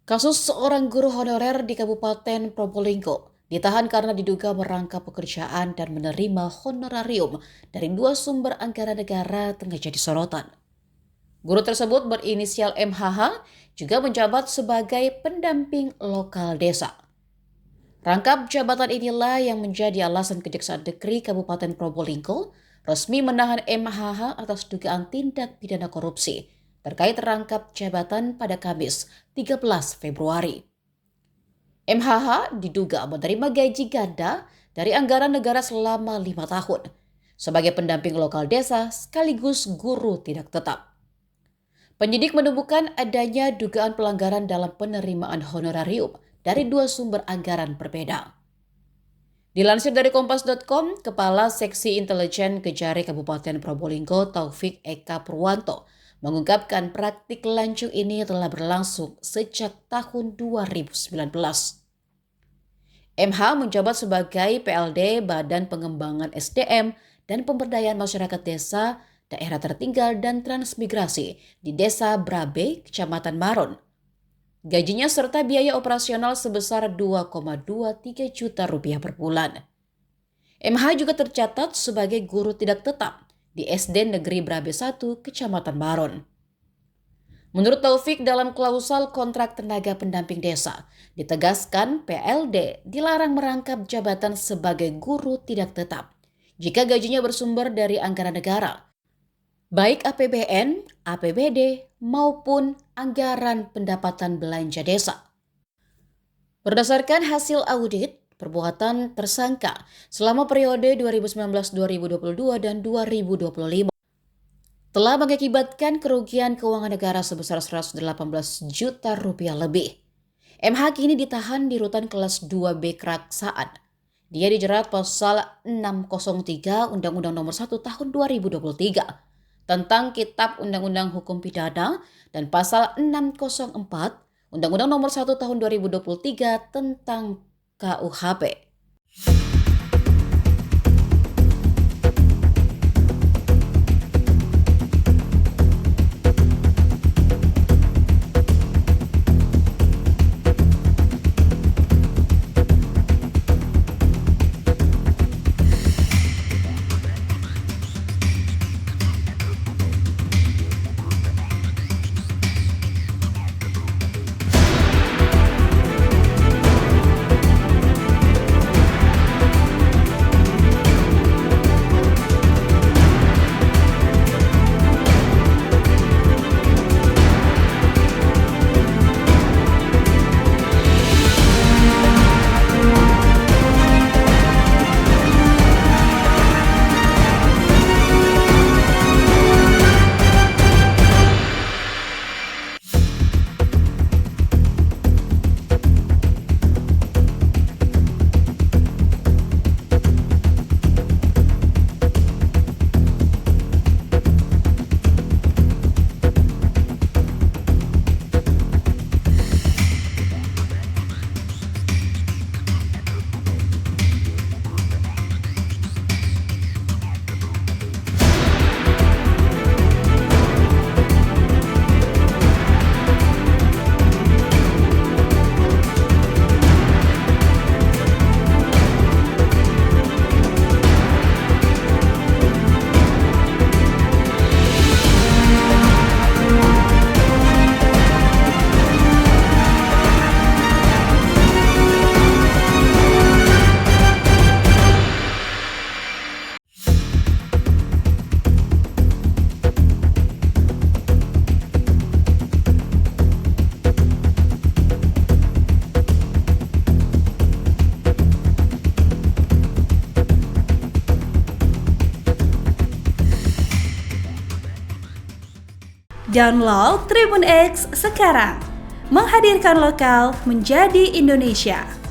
Kasus seorang guru honorer di Kabupaten Probolinggo ditahan karena diduga merangkap pekerjaan dan menerima honorarium dari dua sumber anggaran negara tengah jadi sorotan. Guru tersebut berinisial MHH juga menjabat sebagai pendamping lokal desa. Rangkap jabatan inilah yang menjadi alasan Kejaksaan Negeri Kabupaten Probolinggo resmi menahan MHH atas dugaan tindak pidana korupsi terkait rangkap jabatan pada Kamis 13 Februari. MHH diduga menerima gaji ganda dari anggaran negara selama 5 tahun sebagai pendamping lokal desa sekaligus guru tidak tetap. Penyidik menemukan adanya dugaan pelanggaran dalam penerimaan honorarium dari dua sumber anggaran berbeda. Dilansir dari Kompas.com, Kepala Seksi Intelijen Kejari Kabupaten Probolinggo Taufik Eka Purwanto mengungkapkan praktik lancung ini telah berlangsung sejak tahun 2019. MH menjabat sebagai PLD Badan Pengembangan SDM dan Pemberdayaan Masyarakat Desa, Daerah Tertinggal dan Transmigrasi di Desa Brabe, Kecamatan Maron. Gajinya serta biaya operasional sebesar 2,23 juta rupiah per bulan. MH juga tercatat sebagai guru tidak tetap di SD Negeri Brabe 1, Kecamatan Maron. Menurut Taufik, dalam klausal kontrak tenaga pendamping desa, ditegaskan PLD dilarang merangkap jabatan sebagai guru tidak tetap jika gajinya bersumber dari anggaran negara, baik APBN, APBD, maupun anggaran pendapatan belanja desa. Berdasarkan hasil audit, perbuatan tersangka selama periode 2019-2022 dan 2025 telah mengakibatkan kerugian keuangan negara sebesar 118 juta rupiah lebih. MH kini ditahan di rutan kelas 2B Keraksaan. Dia dijerat pasal 603 Undang-Undang Nomor 1 Tahun 2023 tentang Kitab Undang-Undang Hukum Pidana dan pasal 604 Undang-Undang Nomor 1 Tahun 2023 tentang KUHP. Download Tribun X sekarang, menghadirkan lokal menjadi Indonesia.